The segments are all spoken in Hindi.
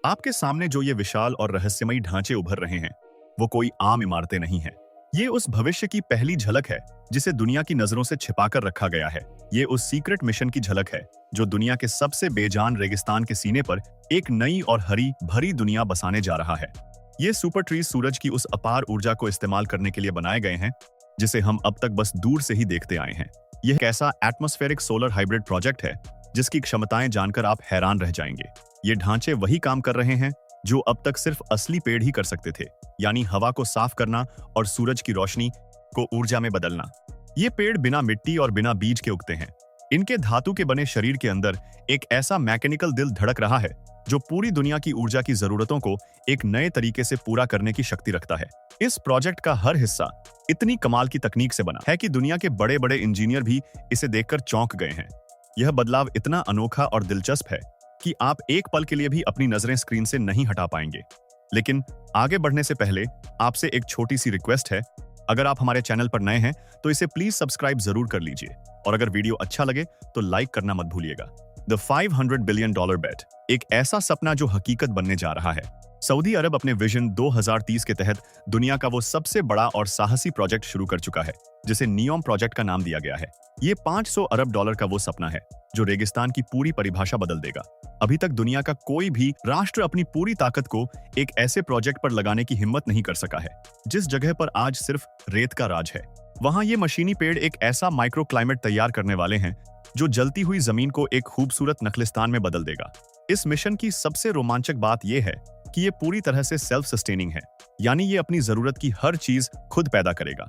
आपके सामने जो ये विशाल और रहस्यमयी ढांचे उभर रहे हैं, वो कोई आम इमारतें नहीं हैं। ये उस भविष्य की पहली झलक है जिसे दुनिया की नजरों से छिपाकर रखा गया है। ये उस सीक्रेट मिशन की झलक है जो दुनिया के सबसे बेजान रेगिस्तान के सीने पर एक नई और हरी भरी दुनिया बसाने जा रहा है। ये सुपर ट्रीज सूरज की उस अपार ऊर्जा को इस्तेमाल करने के लिए बनाए गए हैं जिसे हम अब तक बस दूर से ही देखते आए हैं। यह एक ऐसा एटमॉस्फेरिक सोलर हाइब्रिड प्रोजेक्ट है जिसकी क्षमताएं जानकर आप हैरान रह जाएंगे। ये ढांचे वही काम कर रहे हैं जो अब तक सिर्फ असली पेड़ ही कर सकते थे, यानी हवा को साफ करना और सूरज की रोशनी को ऊर्जा में बदलना। ये पेड़ बिना मिट्टी और बिना बीज के उगते हैं। इनके धातु के बने शरीर के अंदर एक ऐसा मैकेनिकल दिल धड़क रहा है जो पूरी दुनिया की ऊर्जा की जरूरतों को एक नए तरीके से पूरा करने की शक्ति रखता है। इस प्रोजेक्ट का हर हिस्सा इतनी कमाल की तकनीक से बना है कि दुनिया के बड़े बड़े इंजीनियर भी इसे देखकर चौंक गए हैं। यह बदलाव इतना अनोखा और दिलचस्प है कि आप एक पल के लिए भी अपनी नजरें स्क्रीन से नहीं हटा पाएंगे। लेकिन आगे बढ़ने से पहले आपसे एक छोटी सी रिक्वेस्ट है। अगर आप हमारे चैनल पर नए हैं तो इसे प्लीज सब्सक्राइब जरूर कर लीजिए, और अगर वीडियो अच्छा लगे तो लाइक करना मत भूलिएगा। द $500 बिलियन बेट, एक ऐसा सपना जो हकीकत बनने जा रहा है। सऊदी अरब अपने विजन 2030 के तहत दुनिया का वो सबसे बड़ा और साहसी प्रोजेक्ट शुरू कर चुका है जिसे नियोम प्रोजेक्ट का नाम दिया गया है। ये $500 अरब का वो सपना है जो रेगिस्तान की पूरी परिभाषा बदल देगा। अभी तक दुनिया का कोई भी राष्ट्र अपनी पूरी ताकत को एक ऐसे प्रोजेक्ट पर लगाने की हिम्मत नहीं कर सका है। जिस जगह पर आज सिर्फ रेत का राज है, वहां ये मशीनी पेड़ एक ऐसा माइक्रो क्लाइमेट तैयार करने वाले हैं जो जलती हुई जमीन को एक खूबसूरत नखलिस्तान में बदल देगा। इस मिशन की सबसे रोमांचक बात यह है कि ये पूरी तरह से सेल्फ सस्टेनिंग है, यानी ये अपनी जरूरत की हर चीज खुद पैदा करेगा।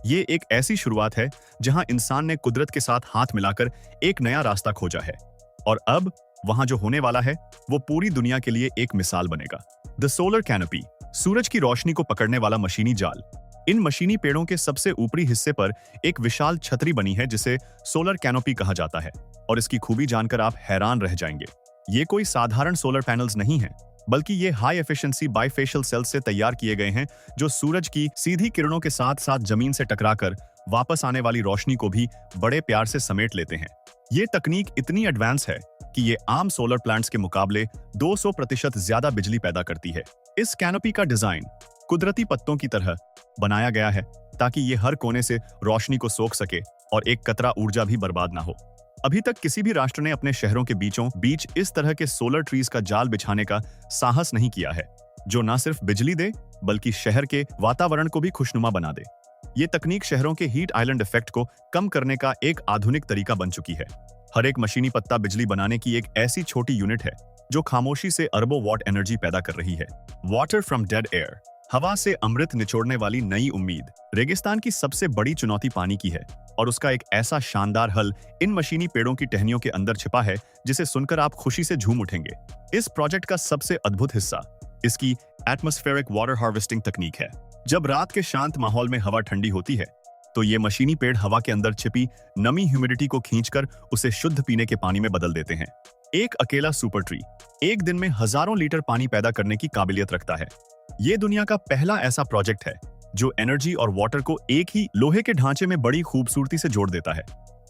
ये एक ऐसी शुरुआत है जहां इंसान ने कुदरत के साथ हाथ मिलाकर एक नया रास्ता खोजा है, और अब वहां जो होने वाला है वो पूरी दुनिया के लिए एक मिसाल बनेगा। द सोलर कैनोपी, सूरज की रोशनी को पकड़ने वाला मशीनी जाल। इन मशीनी पेड़ों के सबसे ऊपरी हिस्से पर एक विशाल छतरी बनी है जिसे सोलर कैनोपी कहा जाता है, और इसकी खूबी जानकर आप हैरान रह जाएंगे। ये कोई साधारण सोलर पैनल्स नहीं हैं, बल्कि ये हाई एफिशिएंसी बाइफेशियल सेल्स से तैयार किए गए हैं जो सूरज की सीधी किरणों के साथ साथ जमीन से टकराकर वापस आने वाली रोशनी को भी बड़े प्यार से समेट लेते हैं। ये तकनीक इतनी एडवांस है कि ये आम सोलर प्लांट्स के मुकाबले 200% ज्यादा बिजली पैदा करती है। इस कैनोपी का डिजाइन कुदरती पत्तों की तरह बनाया गया है ताकि ये हर कोने से रोशनी को सोख सके और एक कतरा ऊर्जा भी बर्बाद ना हो। अभी तक किसी भी राष्ट्र ने अपने शहरों के बीचों बीच इस तरह के सोलर ट्रीज का जाल बिछाने का साहस नहीं किया है जो न सिर्फ बिजली दे बल्कि शहर के वातावरण को भी खुशनुमा बना दे। ये तकनीक शहरों के हीट आइलैंड इफेक्ट को कम करने का एक आधुनिक तरीका बन चुकी है। हर एक मशीनी पत्ता बिजली बनाने की एक ऐसी छोटी यूनिट है जो खामोशी से अरबों वॉट एनर्जी पैदा कर रही है। वाटर फ्रॉम डेड एयर, हवा से अमृत निचोड़ने वाली नई उम्मीद। रेगिस्तान की सबसे बड़ी चुनौती पानी की है, और उसका एक ऐसा शानदार हल इन मशीनी पेड़ों की टहनियों के अंदर छिपा है जिसे सुनकर आप खुशी से झूम उठेंगे। इस प्रोजेक्ट का सबसे अद्भुत हिस्सा इसकी एटमॉस्फेरिक वाटर हार्वेस्टिंग तकनीक है। जब रात के शांत माहौल में हवा ठंडी होती है तो ये मशीनी पेड़ हवा के अंदर छिपी नमी ह्यूमिडिटी को खींचकर उसे शुद्ध पीने के पानी में बदल देते हैं। एक अकेला सुपर ट्री एक दिन में हजारों लीटर पानी पैदा करने की काबिलियत रखता है। ये दुनिया का पहला ऐसा प्रोजेक्ट है जो एनर्जी और वाटर को एक ही लोहे के ढांचे में बड़ी खूबसूरती से जोड़ देता है।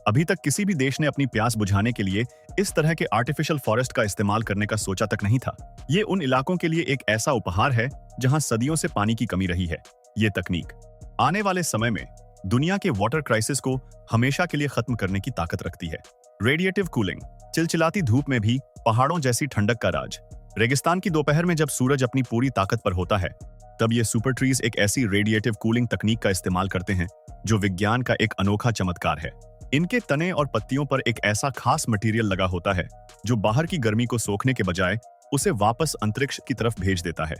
अभी तक किसी भी देश ने अपनी प्यास बुझाने के लिए इस तरह के आर्टिफिशियल फॉरेस्ट का इस्तेमाल करने का सोचा तक नहीं था। ये उन इलाकों के लिए एक ऐसा उपहार है जहां सदियों से पानी की कमी रही है। ये तकनीक आने वाले समय में दुनिया के वाटर क्राइसिस को हमेशा के लिए खत्म करने की ताकत रखती है। रेडिएटिव कूलिंग, चिलचिलाती धूप में भी पहाड़ों जैसी ठंडक का राज। रेगिस्तान की दोपहर में जब सूरज अपनी पूरी ताकत पर होता है तब ये सुपर ट्रीज एक ऐसी रेडिएटिव कूलिंग तकनीक का इस्तेमाल करते हैं जो विज्ञान का एक अनोखा चमत्कार है। इनके तने और पत्तियों पर एक ऐसा खास मटेरियल लगा होता है जो बाहर की गर्मी को सोखने के बजाय उसे वापस अंतरिक्ष की तरफ भेज देता है।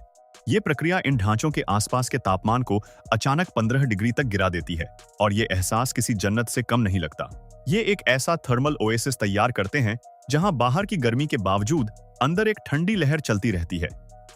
ये प्रक्रिया इन ढांचों के आसपास के तापमान को अचानक 15 डिग्री तक गिरा देती है, और ये एहसास किसी जन्नत से कम नहीं लगता। ये एक ऐसा थर्मल ओएसिस तैयार करते हैं जहां बाहर की गर्मी के बावजूद अंदर एक ठंडी लहर चलती रहती है।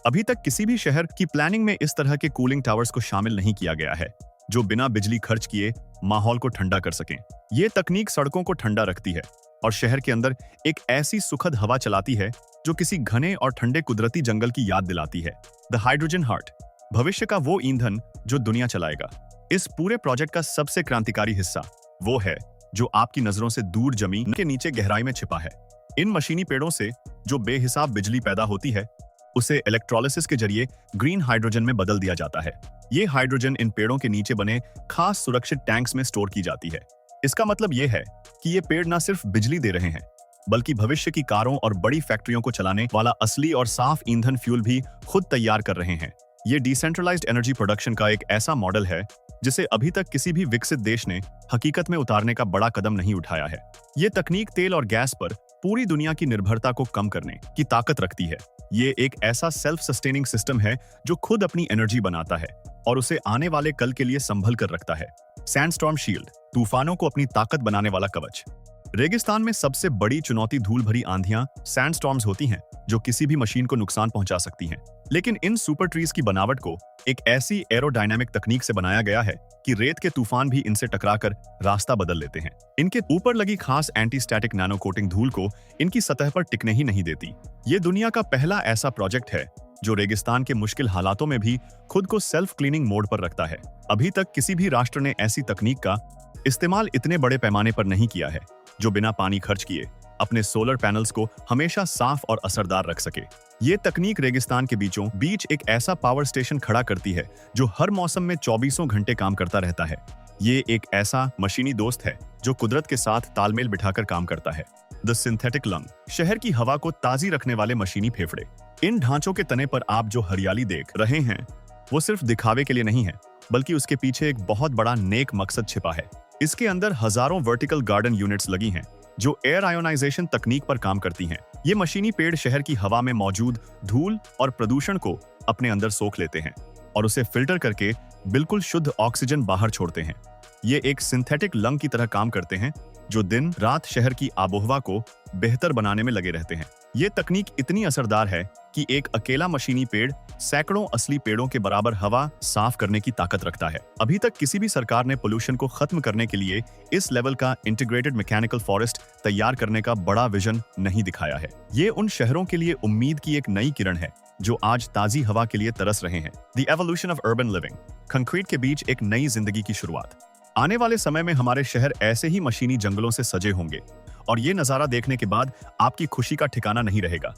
अभी तक किसी भी शहर की प्लानिंग में इस तरह के कूलिंग टावर्स को शामिल नहीं किया गया है जो बिना बिजली खर्च किए माहौल को ठंडा कर सकें। ये तकनीक सड़कों को ठंडा रखती है और शहर के अंदर एक ऐसी सुखद हवा चलाती है जो किसी घने और ठंडे कुदरती जंगल की याद दिलाती है। द हाइड्रोजन हार्ट, भविष्य का वो ईंधन जो दुनिया चलाएगा। इस पूरे प्रोजेक्ट का सबसे क्रांतिकारी हिस्सा वो है जो आपकी नजरों से दूर जमीन के नीचे गहराई में छिपा है। इन मशीनी पेड़ों से जो बेहिसाब बिजली पैदा होती है उसे इलेक्ट्रोलिसिस के जरिए ग्रीन हाइड्रोजन में बदल दिया जाता है। ये हाइड्रोजन इन पेड़ों के नीचे बने खास सुरक्षित टैंक्स में स्टोर की जाती है। इसका मतलब ये है कि ये पेड़ न सिर्फ बिजली दे रहे हैं, बल्कि भविष्य की कारों और बड़ी फैक्ट्रियों को चलाने वाला असली और साफ ईंधन फ्यूल भी खुद तैयार कर रहे हैं। ये डिसेंट्रलाइज्ड एनर्जी प्रोडक्शन का एक ऐसा मॉडल है जिसे अभी तक किसी भी विकसित देश ने हकीकत में उतारने का बड़ा कदम नहीं उठाया है। ये तकनीक तेल और गैस पर पूरी दुनिया की निर्भरता को कम करने की ताकत रखती है। ये एक ऐसा सेल्फ सस्टेनिंग सिस्टम है जो खुद अपनी एनर्जी बनाता है और उसे आने वाले कल के लिए संभल कर रखता है। सैंडस्टॉर्म शील्ड, तूफानों को अपनी ताकत बनाने वाला कवच। रेगिस्तान में सबसे बड़ी चुनौती धूल भरी आंधियां सैंडस्टॉर्म्स होती हैं, जो किसी भी मशीन को नुकसान पहुंचा सकती हैं। लेकिन इन सुपर ट्रीज की बनावट को एक ऐसी एरोडायनामिक तकनीक से बनाया गया है कि रेत के तूफान भी इनसे टकराकर रास्ता बदल लेते हैं। इनके ऊपर लगी खास एंटी स्टैटिक नैनो कोटिंग धूल को इनकी सतह पर टिकने ही नहीं देती। ये दुनिया का पहला ऐसा प्रोजेक्ट है जो रेगिस्तान के मुश्किल हालातों में भी खुद को सेल्फ क्लीनिंग मोड पर रखता है। अभी तक किसी भी राष्ट्र ने ऐसी तकनीक का इस्तेमाल इतने बड़े पैमाने पर नहीं किया है, जो बिना पानी खर्च किए अपने सोलर पैनल्स को हमेशा साफ और असरदार रख सके। ये तकनीक रेगिस्तान के बीचों बीच एक ऐसा पावर स्टेशन खड़ा करती है जो हर मौसम में 24 घंटे काम करता रहता है। ये एक ऐसा मशीनी दोस्त है जो कुदरत के साथ तालमेल बिठाकर काम करता है। द सिंथेटिक लंग, शहर की हवा को ताजी रखने वाले मशीनी फेफड़े। इन ढांचों के तने पर आप जो हरियाली देख रहे हैं, वो सिर्फ दिखावे के लिए नहीं है, बल्कि उसके पीछे एक बहुत बड़ा नेक मकसद छिपा है। इसके अंदर हजारों वर्टिकल गार्डन यूनिट्स लगी हैं जो एयर आयोनाइजेशन तकनीक पर काम करती हैं। ये मशीनी पेड़ शहर की हवा में मौजूद धूल और प्रदूषण को अपने अंदर सोख लेते हैं और उसे फिल्टर करके बिल्कुल शुद्ध ऑक्सीजन बाहर छोड़ते हैं। ये एक सिंथेटिक लंग की तरह काम करते हैं जो दिन रात शहर की आबोहवा को बेहतर बनाने में लगे रहते हैं। ये तकनीक इतनी असरदार है कि एक अकेला मशीनी पेड़ सैकड़ों असली पेड़ों के बराबर हवा साफ करने की ताकत रखता है। अभी तक किसी भी सरकार ने पोल्यूशन को खत्म करने के लिए इस लेवल का इंटीग्रेटेड मैकेनिकल फॉरेस्ट तैयार करने का बड़ा विजन नहीं दिखाया है। ये उन शहरों के लिए उम्मीद की एक नई किरण है जो आज ताजी हवा के लिए तरस रहे हैं। The evolution of urban living, concrete के बीच एक नई जिंदगी की शुरुआत। आने वाले समय में हमारे शहर ऐसे ही मशीनी जंगलों से सजे होंगे और ये नजारा देखने के बाद आपकी खुशी का ठिकाना नहीं रहेगा।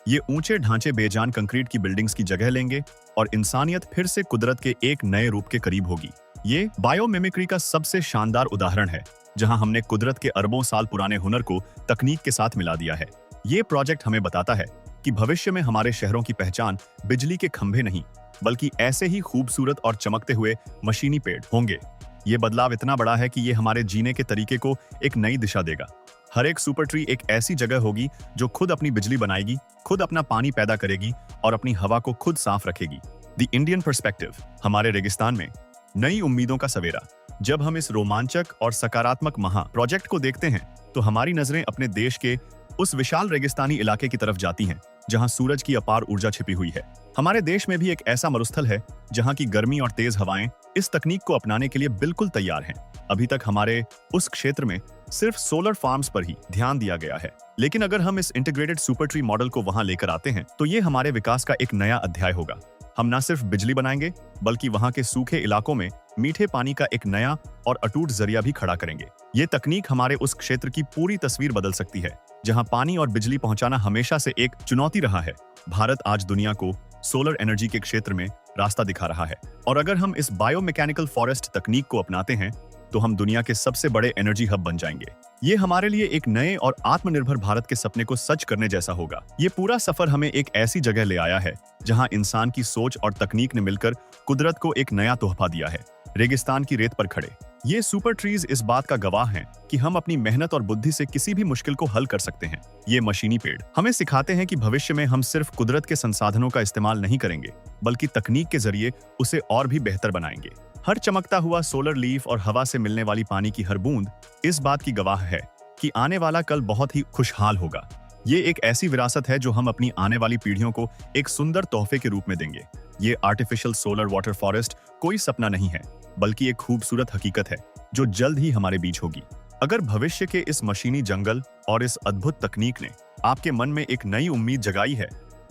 ये ऊंचे ढांचे बेजान कंक्रीट की बिल्डिंग्स की जगह लेंगे और इंसानियत फिर से कुदरत के एक नए रूप के करीब होगी। ये बायोमिमिक्री का सबसे शानदार उदाहरण है, जहां हमने कुदरत के अरबों साल पुराने हुनर को तकनीक के साथ मिला दिया है। ये प्रोजेक्ट हमें बताता है कि भविष्य में हमारे शहरों की पहचान बिजली के खंभे नहीं, बल्कि ऐसे ही खूबसूरत और चमकते हुए मशीनी पेड़ होंगे। ये बदलाव इतना बड़ा है कि ये हमारे जीने के तरीके को एक नई दिशा देगा। हर एक सुपर ट्री एक ऐसी जगह होगी जो खुद अपनी बिजली बनाएगी, खुद अपना पानी पैदा करेगी और अपनी हवा को खुद साफ रखेगी। द इंडियन पर्सपेक्टिव, हमारे रेगिस्तान में नई उम्मीदों का सवेरा। जब हम इस रोमांचक और सकारात्मक महा प्रोजेक्ट को देखते हैं तो हमारी नजरें अपने देश के उस विशाल रेगिस्तानी इलाके की तरफ जाती हैं जहां सूरज की अपार ऊर्जा छिपी हुई है। हमारे देश में भी एक ऐसा मरुस्थल है जहां की गर्मी और तेज हवाएं इस तकनीक को अपनाने के लिए बिल्कुल तैयार हैं। अभी तक हमारे उस क्षेत्र में सिर्फ सोलर फार्म्स पर ही ध्यान दिया गया है, लेकिन अगर हम इस इंटीग्रेटेड सुपर ट्री मॉडल को वहां लेकर आते हैं तो ये हमारे विकास का एक नया अध्याय होगा। हम न सिर्फ बिजली बनाएंगे, बल्कि वहां के सूखे इलाकों में मीठे पानी का एक नया और अटूट जरिया भी खड़ा करेंगे। ये तकनीक हमारे उस क्षेत्र की पूरी तस्वीर बदल सकती है जहां पानी और बिजली पहुंचाना हमेशा से एक चुनौती रहा है। भारत आज दुनिया को सोलर एनर्जी के क्षेत्र में रास्ता दिखा रहा है और अगर हम इस बायोमैकेनिकल फॉरेस्ट तकनीक को अपनाते हैं तो हम दुनिया के सबसे बड़े एनर्जी हब बन जाएंगे। ये हमारे लिए एक नए और आत्मनिर्भर भारत के सपने को सच करने जैसा होगा। ये पूरा सफर हमें एक ऐसी जगह ले आया है जहां इंसान की सोच और तकनीक ने मिलकर कुदरत को एक नया तोहफा दिया है। रेगिस्तान की रेत पर खड़े ये सुपर ट्रीज इस बात का गवाह हैं कि हम अपनी मेहनत और बुद्धि से किसी भी मुश्किल को हल कर सकते हैं। ये मशीनी पेड़ हमें सिखाते हैं कि भविष्य में हम सिर्फ कुदरत के संसाधनों का इस्तेमाल नहीं करेंगे, बल्कि तकनीक के जरिए उसे और भी बेहतर बनाएंगे। हर चमकता हुआ सोलर लीफ और हवा से मिलने वाली पानी की हर बूंद इस बात की गवाह है कि आने वाला कल बहुत ही खुशहाल होगा। ये एक ऐसी विरासत है जो हम अपनी आने वाली पीढ़ियों को एक सुंदर तोहफे के रूप में देंगे। ये आर्टिफिशियल सोलर वाटर फॉरेस्ट कोई सपना नहीं है, बल्कि एक खूबसूरत हकीकत है जो जल्द ही हमारे बीच होगी। अगर भविष्य के इस मशीनी जंगल और इस अद्भुत तकनीक ने आपके मन में एक नई उम्मीद जगाई है,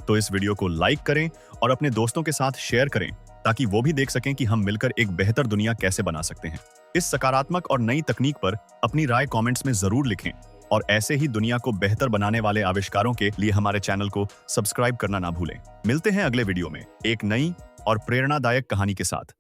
तो इस वीडियो को लाइक करें और अपने दोस्तों के साथ शेयर करें ताकि वो भी देख सकें कि हम मिलकर एक बेहतर दुनिया कैसे बना सकते हैं। इस सकारात्मक और नई तकनीक पर अपनी राय कमेंट्स में जरूर लिखें और ऐसे ही दुनिया को बेहतर बनाने वाले आविष्कारों के लिए हमारे चैनल को सब्सक्राइब करना ना भूलें। मिलते हैं अगले वीडियो में एक नई और प्रेरणादायक कहानी के साथ।